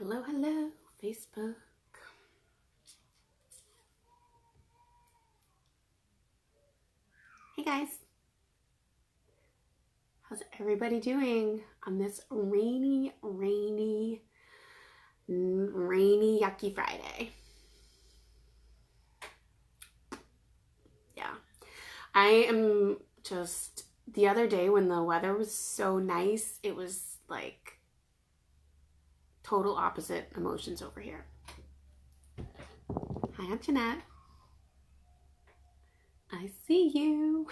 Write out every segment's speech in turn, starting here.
Hello, hello, Facebook. Hey guys. How's everybody doing on this rainy, yucky Friday? Yeah. I am just, the other day when the weather was so nice, it was like total opposite emotions over here. Hi, I'm Jeanette. I see you.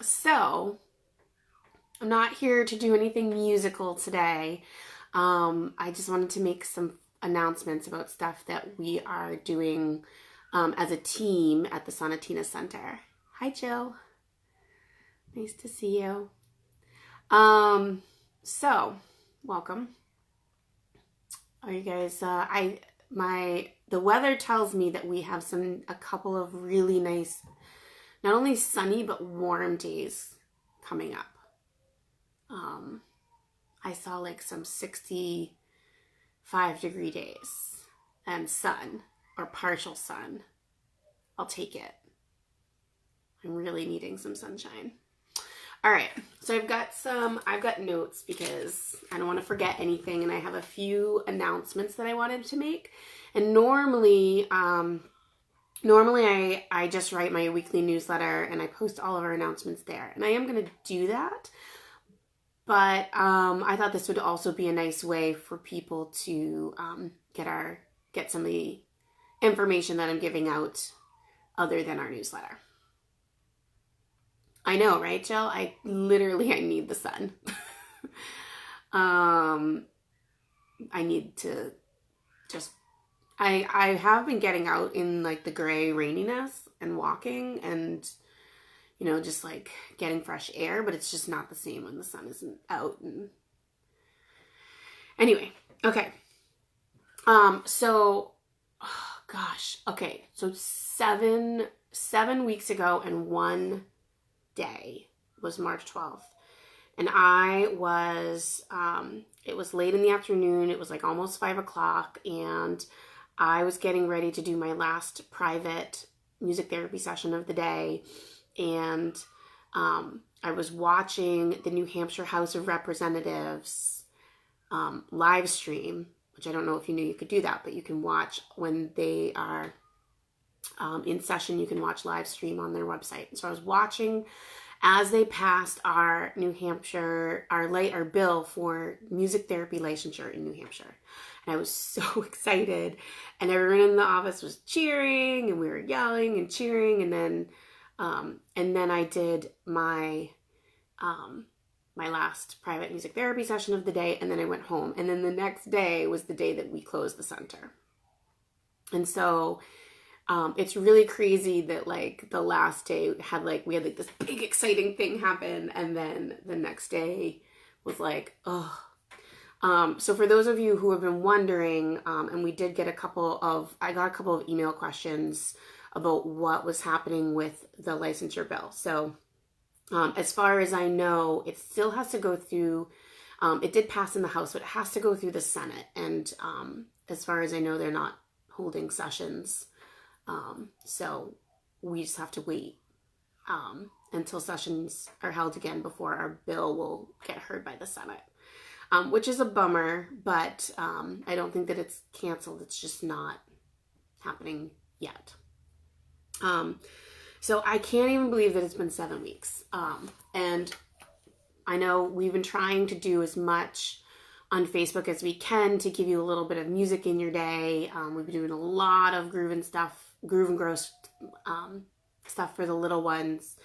So I'm not here to do anything musical today. I just wanted to make some announcements about stuff that we are doing as a team at the Sonatina Center. Hi, Jill. Nice to see you. So welcome. Are you guys? The weather tells me that we have a couple of really nice, not only sunny but warm days coming up. I saw like some 65-degree days and sun or partial sun. I'll take it. I'm really needing some sunshine. All right, so I've got notes because I don't want to forget anything, and I have a few announcements that I wanted to make. And normally I just write my weekly newsletter and I post all of our announcements there, and I am going to do that. But I thought this would also be a nice way for people to get some of the information that I'm giving out other than our newsletter. I know, right, Jill? I need the sun. I need to just, I have been getting out in like the gray raininess and walking and, just like getting fresh air, but it's just not the same when the sun isn't out. And anyway, okay. So 7 weeks ago and one day was March 12th. And it was late in the afternoon. It was like almost 5 o'clock, and I was getting ready to do my last private music therapy session of the day. And I was watching the New Hampshire House of Representatives live stream, which I don't know if you knew you could do that, but you can watch when they are in session. You can watch live stream on their website. So I was watching as they passed our New Hampshire, our bill for music therapy licensure in New Hampshire. And I was so excited, and everyone in the office was cheering, and we were yelling and cheering. And then I did my last private music therapy session of the day, and then I went home. And then the next day was the day that we closed the center. And so it's really crazy that like the last day we had like this big exciting thing happen, and then the next day was like, oh. So for those of you who have been wondering, and we did get I got a couple of email questions about what was happening with the licensure bill. So as far as I know, it still has to go through, it did pass in the House, but it has to go through the Senate. And as far as I know, they're not holding sessions. So we just have to wait until sessions are held again before our bill will get heard by the Senate, which is a bummer, but I don't think that it's canceled. It's just not happening yet. So I can't even believe that it's been 7 weeks. And I know we've been trying to do as much on Facebook as we can to give you a little bit of music in your day. We've been doing a lot of groove and grow stuff for the little ones.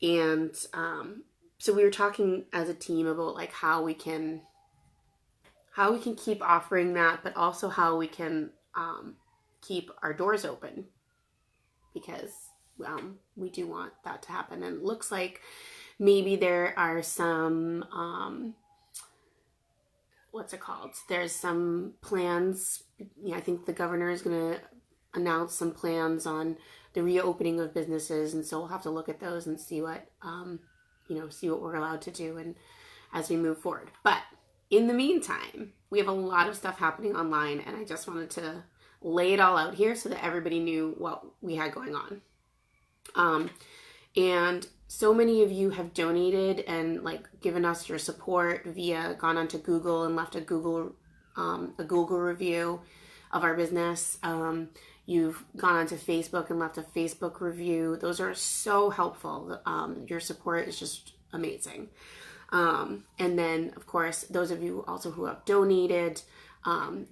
And so we were talking as a team about like how we can keep offering that, but also how we can keep our doors open, because we do want that to happen. And it looks like maybe there are some there's some plans. I think the governor is going to announce some plans on the reopening of businesses, and so we'll have to look at those and see what we're allowed to do and as we move forward. But in the meantime, we have a lot of stuff happening online, and I just wanted to lay it all out here so that everybody knew what we had going on. And so many of you have donated and like given us your support via gone onto Google and left a Google review of our business. You've gone onto Facebook and left a Facebook review. Those are so helpful. Your support is just amazing. And then, of course, those of you also who have donated,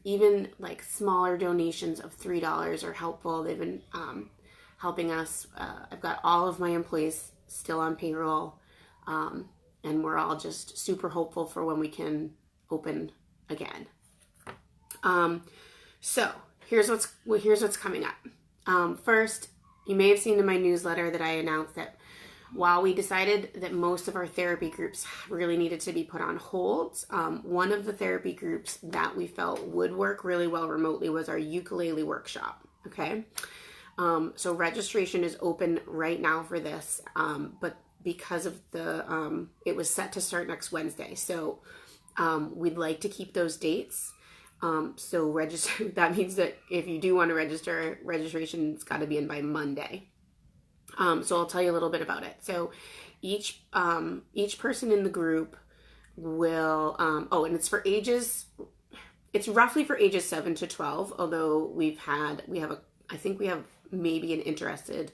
even like smaller donations of $3 are helpful. They've been helping us. I've got all of my employees still on payroll, and we're all just super hopeful for when we can open again. So here's what's coming up. First, you may have seen in my newsletter that I announced that while we decided that most of our therapy groups really needed to be put on hold, one of the therapy groups that we felt would work really well remotely was our Ukulele Workshop. Okay. So registration is open right now for this, but because of the, it was set to start next Wednesday. So we'd like to keep those dates. So register, that means that if you do want to register, registration's got to be in by Monday. So I'll tell you a little bit about it. So each person in the group will, and it's for ages, it's roughly for ages 7 to 12, although I think we have maybe an interested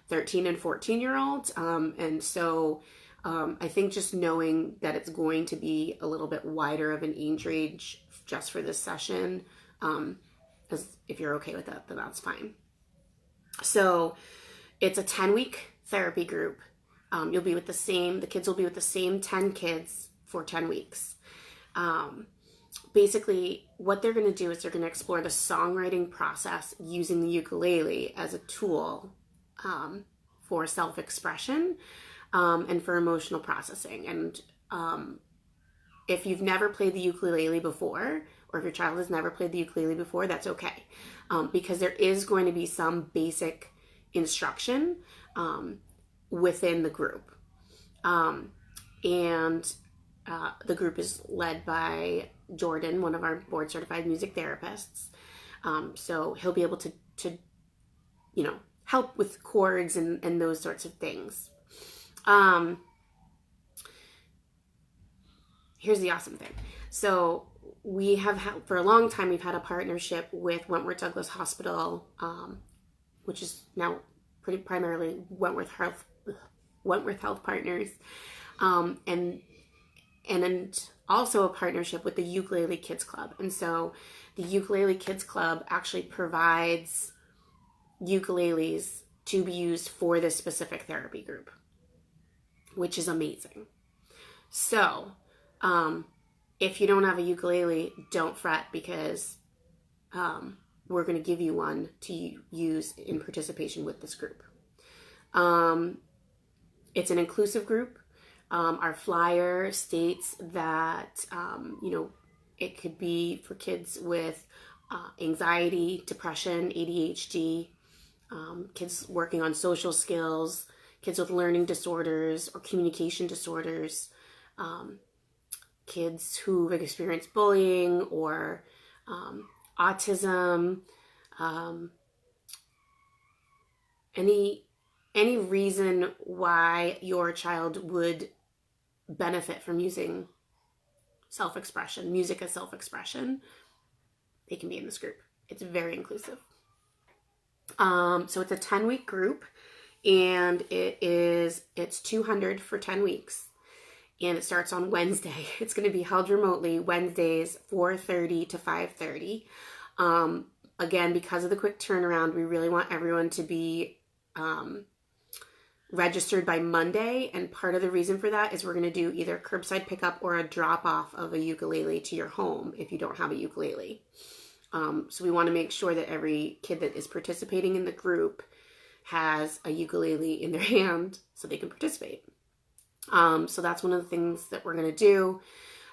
13 and 14-year-olds. And so I think just knowing that it's going to be a little bit wider of an age range just for this session, because if you're okay with that, then that's fine. So it's a 10-week therapy group. The kids will be with the same 10 kids for 10 weeks. Basically, what they're going to do is they're going to explore the songwriting process using the ukulele as a tool for self-expression and for emotional processing. And if you've never played the ukulele before, or if your child has never played the ukulele before, that's okay. Because there is going to be some basic instruction within the group. And the group is led by Jordan, one of our board certified music therapists. So he'll be able to help with chords and those sorts of things. Here's the awesome thing. So we have had, for a long time, we've had a partnership with Wentworth Douglas Hospital, which is now pretty primarily Wentworth Health Partners, and also a partnership with the Ukulele Kids Club. And so the Ukulele Kids Club actually provides ukuleles to be used for this specific therapy group, which is amazing. So if you don't have a ukulele, don't fret, because we're going to give you one to use in participation with this group. It's an inclusive group. Our flyer states that, it could be for kids with anxiety, depression, ADHD, kids working on social skills, kids with learning disorders or communication disorders, kids who have experienced bullying or autism, any reason why your child would benefit from using self-expression, music as self-expression, they can be in this group. It's very inclusive. So it's a 10-week group, and it's $200 for 10 weeks. And it starts on Wednesday. It's going to be held remotely Wednesdays, 4:30 to 5:30. Again, because of the quick turnaround, we really want everyone to be registered by Monday. And part of the reason for that is we're going to do either curbside pickup or a drop off of a ukulele to your home if you don't have a ukulele. So we want to make sure that every kid that is participating in the group has a ukulele in their hand so they can participate. So that's one of the things that we're going to do.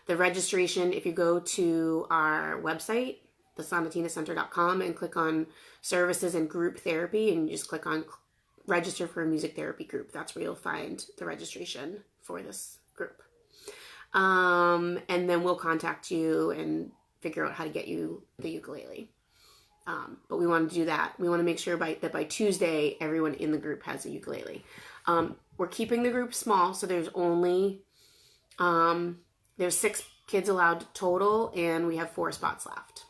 The registration, if you go to our website, thesonatinacenter.com, and click on services and group therapy, and you just click on register for a music therapy group, that's where you'll find the registration for this group. And then we'll contact you and figure out how to get you the ukulele. But we want to do that. We want to make sure that by Tuesday, everyone in the group has a ukulele. We're keeping the group small, so there's only, there's 6 kids allowed total, and we have 4 spots left.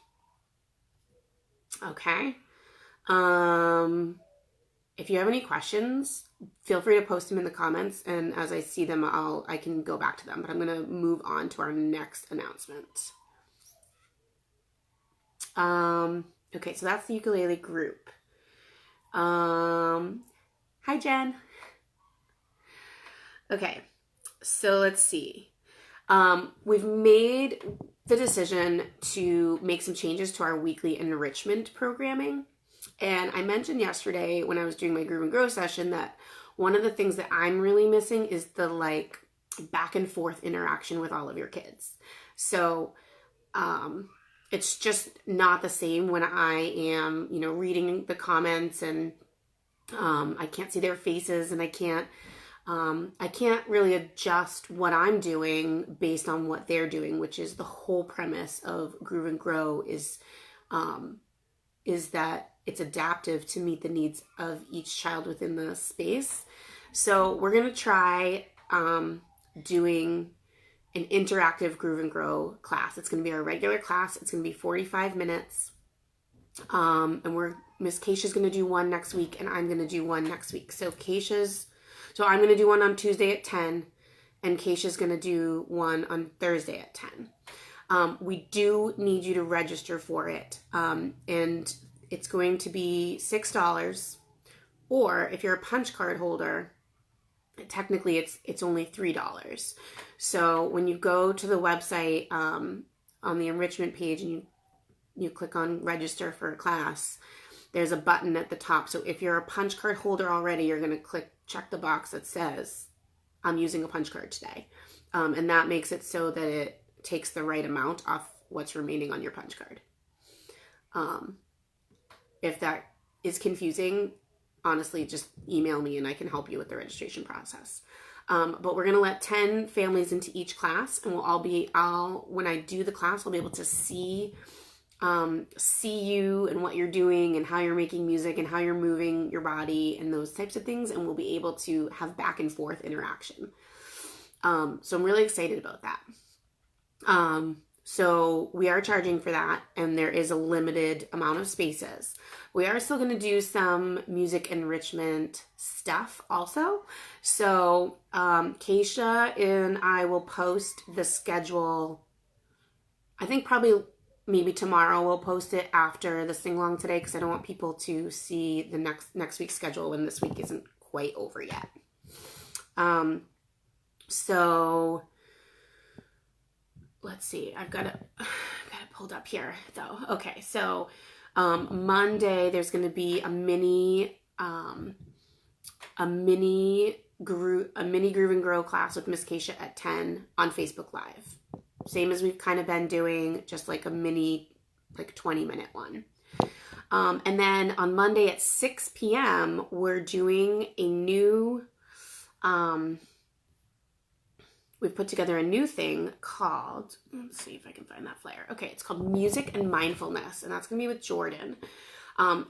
Okay. If you have any questions, feel free to post them in the comments, and as I see them, I can go back to them. But I'm going to move on to our next announcement. Okay, so that's the ukulele group. Hi, Jen. Okay, so let's see. We've made the decision to make some changes to our weekly enrichment programming. And I mentioned yesterday when I was doing my Groove and Grow session that one of the things that I'm really missing is the like back and forth interaction with all of your kids. So, it's just not the same when I am, reading the comments and, I can't see their faces, and I can't really adjust what I'm doing based on what they're doing, which is the whole premise of Groove and Grow is that it's adaptive to meet the needs of each child within the space. So we're going to try doing an interactive Groove and Grow class. It's going to be our regular class. It's going to be 45 minutes. And Miss Keisha's going to do one next week, and I'm going to do one next week. So I'm going to do one on Tuesday at 10, and Keisha's going to do one on Thursday at 10. We do need you to register for it. And it's going to be $6, or if you're a punch card holder, technically it's only $3. So when you go to the website on the enrichment page and you click on register for a class, there's a button at the top. So if you're a punch card holder already, you're going to check the box that says I'm using a punch card today, and that makes it so that it takes the right amount off what's remaining on your punch card. If that is confusing, honestly, just email me and I can help you with the registration process. But we're going to let 10 families into each class, and when I do the class, I'll be able to see you and what you're doing and how you're making music and how you're moving your body and those types of things. And we'll be able to have back and forth interaction. So I'm really excited about that. So we are charging for that, and there is a limited amount of spaces. We are still going to do some music enrichment stuff also. So Keisha and I will post the schedule. I think probably maybe tomorrow we'll post it after the sing-along today, because I don't want people to see the next week's schedule when this week isn't quite over yet. So let's see. I've got it pulled up here though. Okay, so Monday there's going to be a mini Groove and Grow class with Miss Keisha at 10 on Facebook Live. Same as we've kind of been doing, just like a mini, 20-minute one. And then on Monday at 6 p.m., we're doing a new, we've put together a new thing called, let's see if I can find that flyer. Okay, it's called Music and Mindfulness, and that's going to be with Jordan.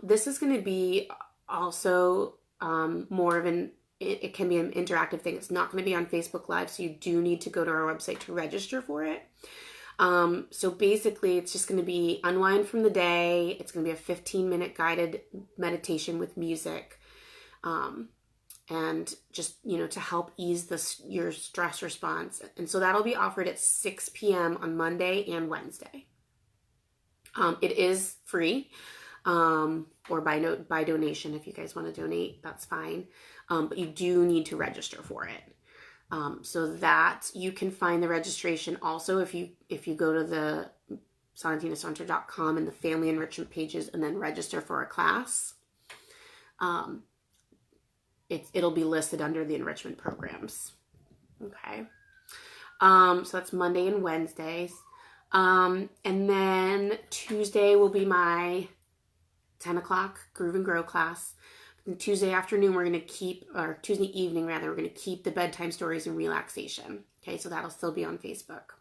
This is going to be also more of it can be an interactive thing. It's not going to be on Facebook Live, so you do need to go to our website to register for it. So basically, it's just going to be unwind from the day. It's going to be a 15-minute guided meditation with music, and just, to help ease your stress response. And so that'll be offered at 6 p.m. on Monday and Wednesday. It is free, or by donation. If you guys want to donate, that's fine. But you do need to register for it. So that you can find the registration also if you go to the sonatinacenter.com and the family enrichment pages and then register for a class. It'll be listed under the enrichment programs. Okay. So that's Monday and Wednesdays. And then Tuesday will be my 10 o'clock Groove and Grow class. And Tuesday afternoon, Tuesday evening, we're going to keep the bedtime stories and relaxation. Okay, so that'll still be on Facebook.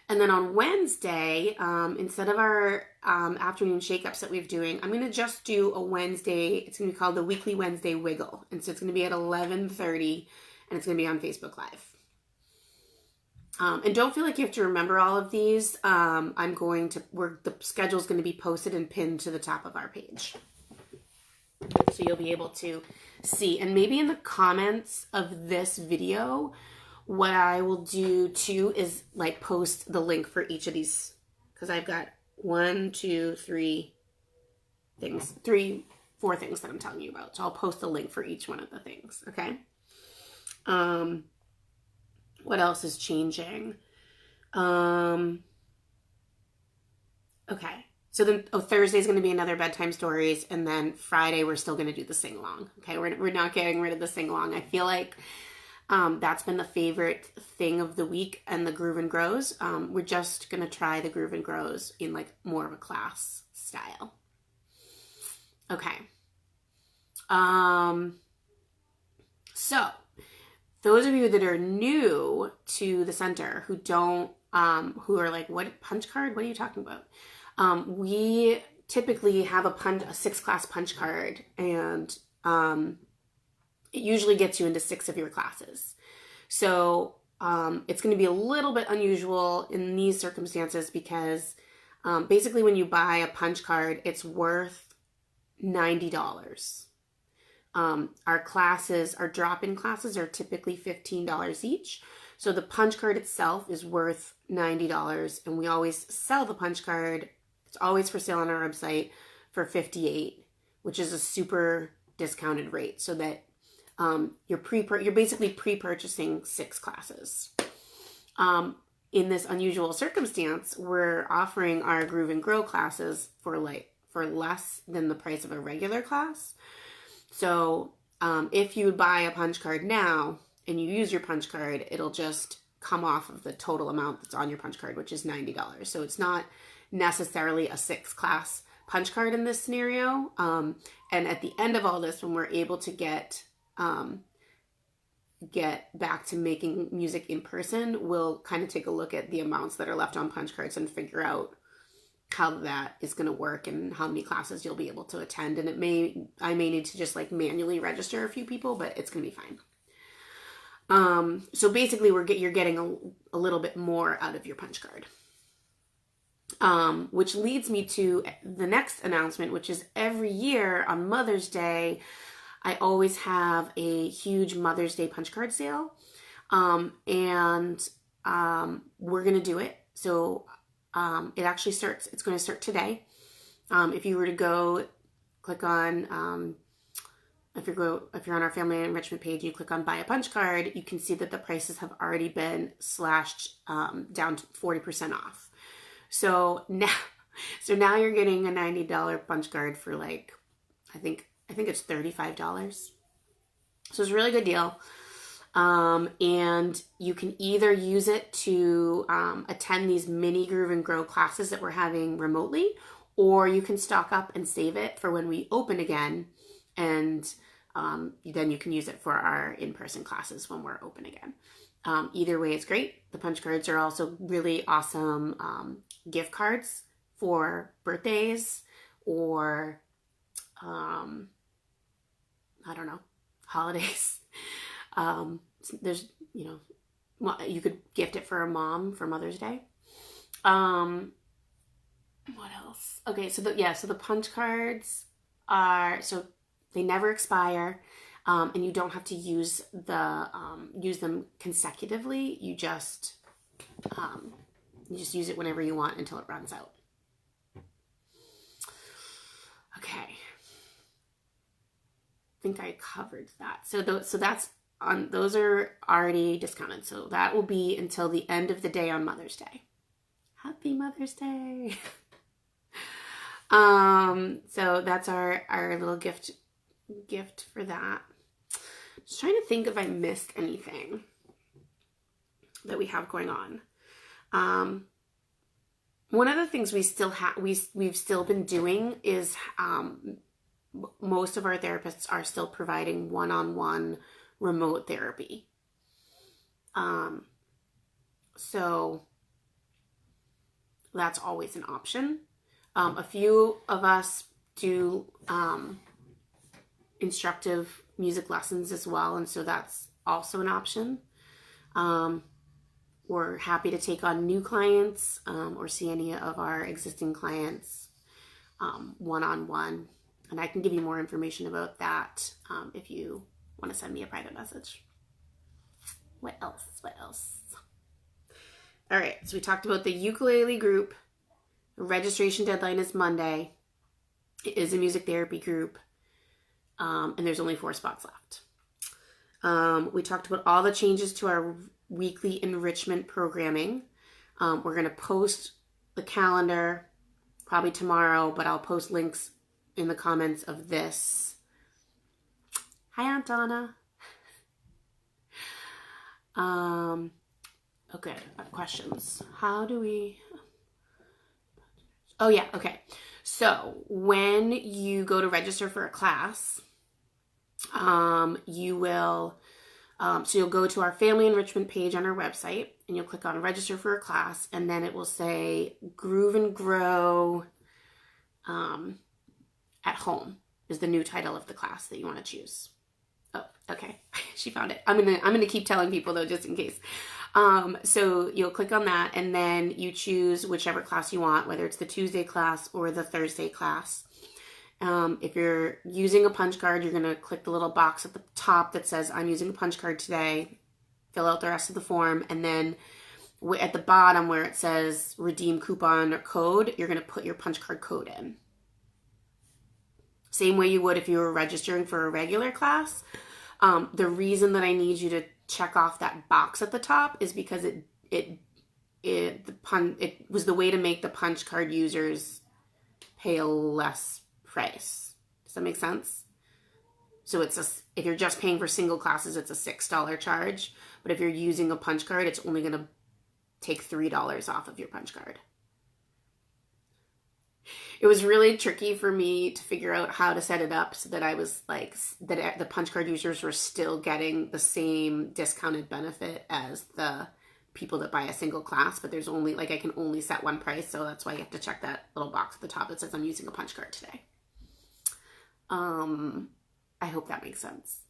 And then on Wednesday, instead of our afternoon shake-ups that we're doing, I'm going to just do a Wednesday. It's going to be called the Weekly Wednesday Wiggle. And so it's going to be at 11:30, and it's going to be on Facebook Live. And don't feel like you have to remember all of these. The schedule is going to be posted and pinned to the top of our page. So you'll be able to see. And maybe in the comments of this video, what I will do too is like post the link for each of these, because I've got 4 things that I'm telling you about. So I'll post a link for each one of the things. Okay. What else is changing? Okay. So then, Thursday is going to be another bedtime stories, and then Friday we're still going to do the sing along. Okay, we're not getting rid of the sing along. I feel like that's been the favorite thing of the week, and the Groove and Grows. We're just going to try the Groove and Grows in like more of a class style. Okay. So those of you that are new to the center who who are like, what punch card? What are you talking about? We typically have a 6-class punch card, and it usually gets you into 6 of your classes. So it's going to be a little bit unusual in these circumstances because basically when you buy a punch card, it's worth $90. Our drop-in classes are typically $15 each. So the punch card itself is worth $90, and we always sell the punch card. It's always for sale on our website for $58, which is a super discounted rate, so that you're basically pre-purchasing 6 classes. In this unusual circumstance, we're offering our Groove and Grow classes for less than the price of a regular class. So if you buy a punch card now and you use your punch card, it'll just come off of the total amount that's on your punch card, which is $90. So it's not necessarily a 6-class punch card in this scenario. And at the end of all this, when we're able to get back to making music in person, we'll kind of take a look at the amounts that are left on punch cards and figure out how that is going to work and how many classes you'll be able to attend. And I may need to just like manually register a few people, but it's going to be fine. So basically you're getting a little bit more out of your punch card. Which leads me to the next announcement, which is every year on Mother's Day, I always have a huge Mother's Day punch card sale. We're going to do it. So it's going to start today. If you were to go click on, if you're on our family enrichment page, you click on buy a punch card, you can see that the prices have already been slashed down to 40% off. So now you're getting a $90 punch card for like, I think it's $35. So it's a really good deal. And you can either use it to attend these mini Groove and Grow classes that we're having remotely, or you can stock up and save it for when we open again. And then you can use it for our in-person classes when we're open again. Either way, it's great. The punch cards are also really awesome gift cards for birthdays or, I don't know, holidays. There's, you could gift it for a mom for Mother's Day. What else? Okay, so the punch cards they never expire, and you don't have to use them consecutively. You just use it whenever you want until it runs out. Okay. I think I covered that. So that's on, those are already discounted. So that will be until the end of the day on Mother's Day. Happy Mother's Day. So that's our little gift for that. Just trying to think if I missed anything that we have going on. One of the things we've still been doing is most of our therapists are still providing one-on-one remote therapy. So that's always an option. A few of us do instructive music lessons as well, and so that's also an option. We're happy to take on new clients or see any of our existing clients one-on-one, and I can give you more information about that if you want to send me a private message. What else? All right, so we talked about the ukulele group. The registration deadline is Monday. It is a music therapy group, and there's only 4 spots left. We talked about all the changes to our weekly enrichment programming. We're going to post the calendar probably tomorrow, but I'll post links in the comments of this. Hi, Aunt Donna. Okay, questions. How do we... Oh, yeah, okay. So when you go to register for a class, you will... so you'll go to our family enrichment page on our website, and you'll click on register for a class, and then it will say Groove and Grow at Home is the new title of the class that you want to choose. Oh, okay. She found it. I'm gonna keep telling people though, just in case. So you'll click on that, and then you choose whichever class you want, whether it's the Tuesday class or the Thursday class. If you're using a punch card, you're going to click the little box at the top that says, I'm using a punch card today. Fill out the rest of the form. And then at the bottom where it says redeem coupon or code, you're going to put your punch card code in. Same way you would if you were registering for a regular class. The reason that I need you to check off that box at the top is because it was the way to make the punch card users pay a less price. Does that make sense? So if you're just paying for single classes, it's a $6 charge. But if you're using a punch card, it's only going to take $3 off of your punch card. It was really tricky for me to figure out how to set it up so that I was like, that the punch card users were still getting the same discounted benefit as the people that buy a single class, but there's only, like, I can only set one price, so that's why you have to check that little box at the top that says I'm using a punch card today. I hope that makes sense.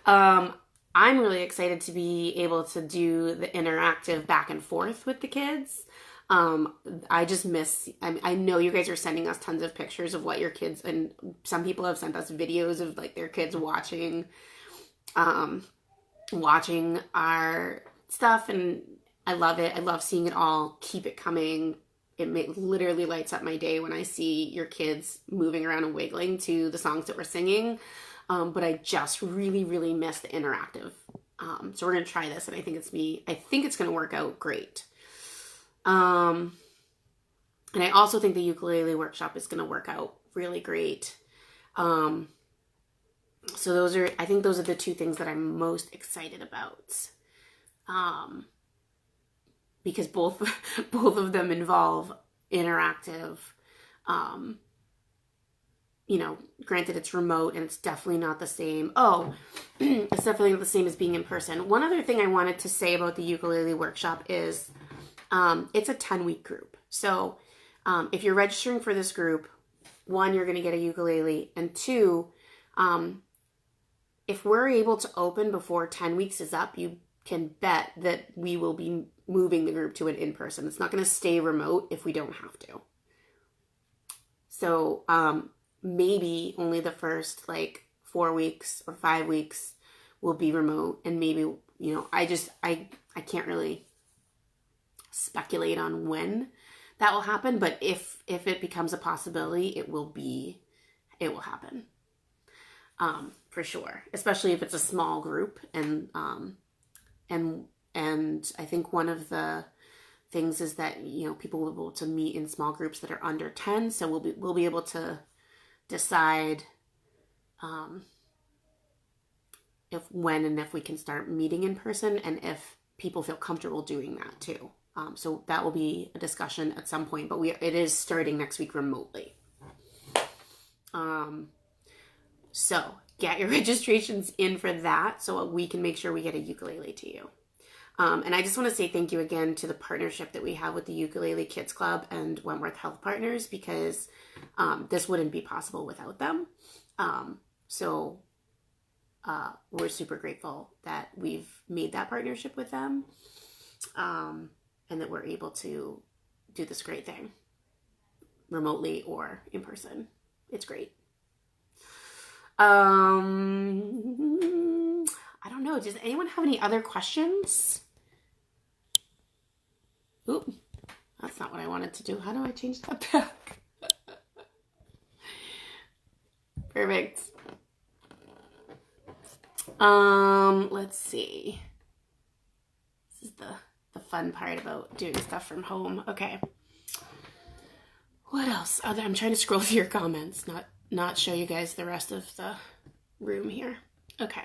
I'm really excited to be able to do the interactive back and forth with the kids. I just miss, I know you guys are sending us tons of pictures of what your kids, and some people have sent us videos of like their kids watching our stuff, and I love it. I love seeing it all. Keep it coming. It literally lights up my day when I see your kids moving around and wiggling to the songs that we're singing. But I just really, really miss the interactive. So we're going to try this, and I think it's going to work out great. And I also think the ukulele workshop is going to work out really great. So I think those are the 2 things that I'm most excited about. Because both of them involve interactive, granted it's remote and it's definitely not the same. It's definitely not the same as being in person. One other thing I wanted to say about the ukulele workshop is, it's a 10-week group. So, if you're registering for this group, 1, you're going to get a ukulele, and 2, if we're able to open before 10 weeks is up, you can bet that we will be moving the group to an in-person. It's not going to stay remote if we don't have to. So maybe only the first 4 weeks or 5 weeks will be remote, and maybe, I can't really speculate on when that will happen, but if it becomes a possibility, it will happen. For sure, especially if it's a small group, and I think one of the things is that people will be able to meet in small groups that are under 10, so we'll be able to decide if we can start meeting in person, and if people feel comfortable doing that too. So that will be a discussion at some point, but it is starting next week remotely. So get your registrations in for that so we can make sure we get a ukulele to you. And I just want to say thank you again to the partnership that we have with the Ukulele Kids Club and Wentworth Health Partners, because this wouldn't be possible without them. So we're super grateful that we've made that partnership with them, and that we're able to do this great thing remotely or in person. It's great. I don't know. Does anyone have any other questions? Oop, that's not what I wanted to do. How do I change that back? Perfect. Let's see. This is the fun part about doing stuff from home. Okay. What else? I'm trying to scroll through your comments, not show you guys the rest of the room here. Okay.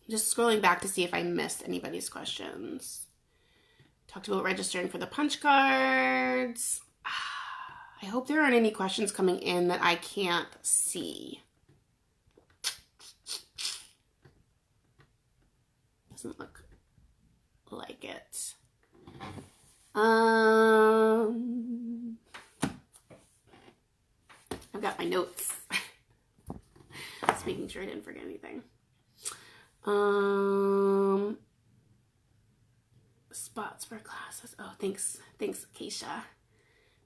Just scrolling back to see if I missed anybody's questions. Talked about registering for the punch cards. I hope there aren't any questions coming in that I can't see. Doesn't look like it. I've got my notes. Just making sure I didn't forget anything. Spots for classes. Oh, thanks, Keisha,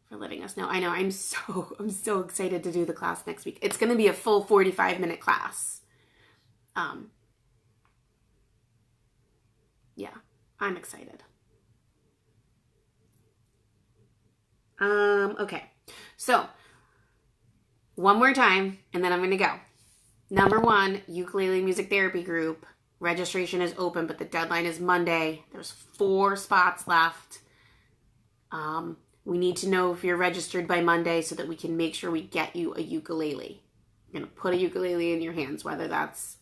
for letting us know. I know, I'm so excited to do the class next week. It's going to be a full 45-minute class. Yeah, I'm excited. Okay, so one more time, and then I'm going to go. Number 1, ukulele music therapy group. Registration is open, but the deadline is Monday. There's 4 spots left. We need to know if you're registered by Monday so that we can make sure we get you a ukulele. You're going to put a ukulele in your hands, whether that's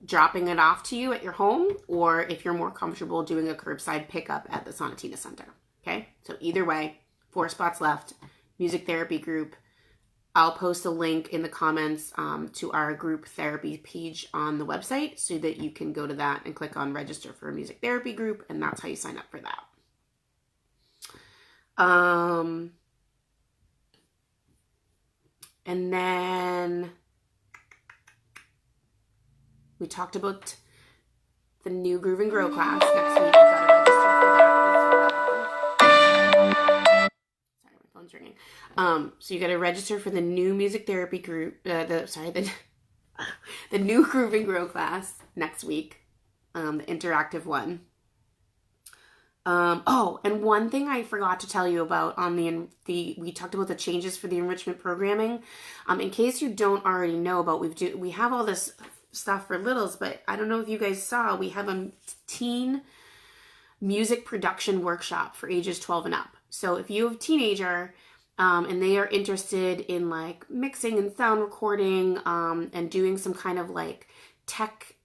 dropping it off to you at your home, or if you're more comfortable doing a curbside pickup at the Sonatina Center. Okay? So either way, 4 spots left. Music therapy group. I'll post a link in the comments to our group therapy page on the website so that you can go to that and click on register for a music therapy group, and that's how you sign up for that. And then we talked about the new Groove and Grow class next week. You've got to register for that as well. Sorry, my phone's ringing. So you got to register for the new music therapy group, the new Groove and Grow class next week, the interactive one. Oh, and one thing I forgot to tell you about on we talked about the changes for the enrichment programming. In case you don't already know about, we have all this stuff for littles, but I don't know if you guys saw, we have a teen music production workshop for ages 12 and up. So if you have a teenager, and they are interested in like mixing and sound recording, and doing some kind of like tech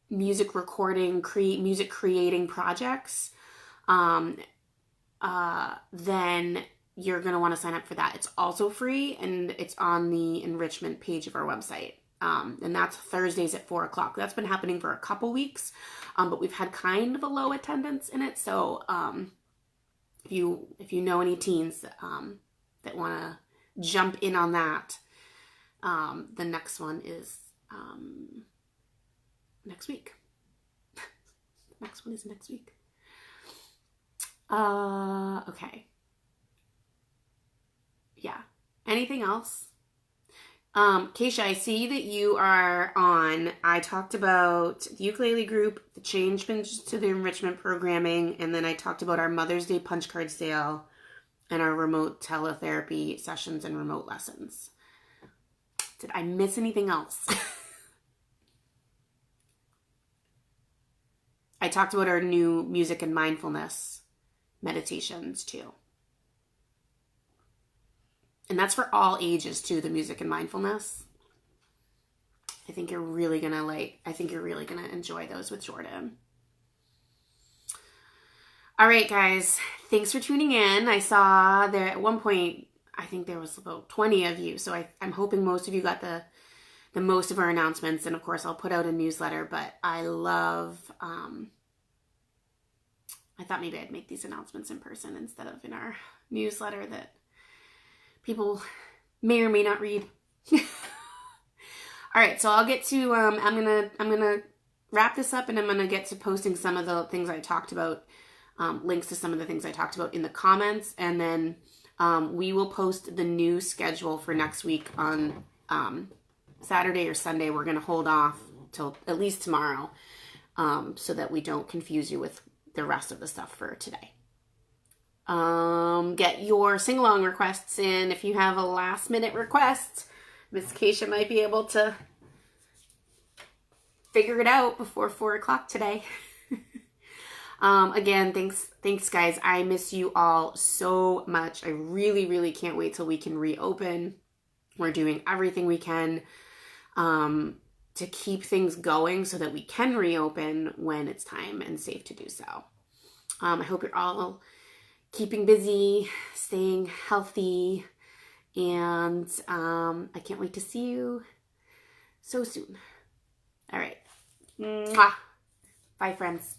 music recording, music creating projects, then you're going to want to sign up for that. It's also free, and it's on the enrichment page of our website. And that's Thursdays at 4:00. That's been happening for a couple weeks, but we've had kind of a low attendance in it. So, if you know any teens, that want to jump in on that, the next one is, next week. Next one is next week. Okay. Yeah. Anything else? Keisha, I see that you are on. I talked about the ukulele group, the changes to the enrichment programming, and then I talked about our Mother's Day punch card sale and our remote teletherapy sessions and remote lessons. Did I miss anything else? I talked about our new music and mindfulness meditations too. And that's for all ages too, the music and mindfulness. I think you're really gonna enjoy those with Jordan. All right, guys, thanks for tuning in. I saw there at one point, I think there was about 20 of you. So I'm hoping most of you got the most of our announcements. And of course, I'll put out a newsletter, but I thought maybe I'd make these announcements in person instead of in our newsletter that people may or may not read. All right, so I'll get to, I'm gonna wrap this up, and I'm gonna get to posting some of the things I talked about, links to some of the things I talked about in the comments, and then we will post the new schedule for next week on Saturday or Sunday. We're gonna hold off till at least tomorrow, so that we don't confuse you with the rest of the stuff for today. Get your sing-along requests in. If you have a last-minute request, Miss Keisha might be able to figure it out before 4 o'clock today. Again, thanks guys. I miss you all so much. I really, really can't wait till we can reopen. We're doing everything we can to keep things going so that we can reopen when it's time and safe to do so. I hope you're all keeping busy, staying healthy, and I can't wait to see you so soon. All right. Mwah. Bye, friends.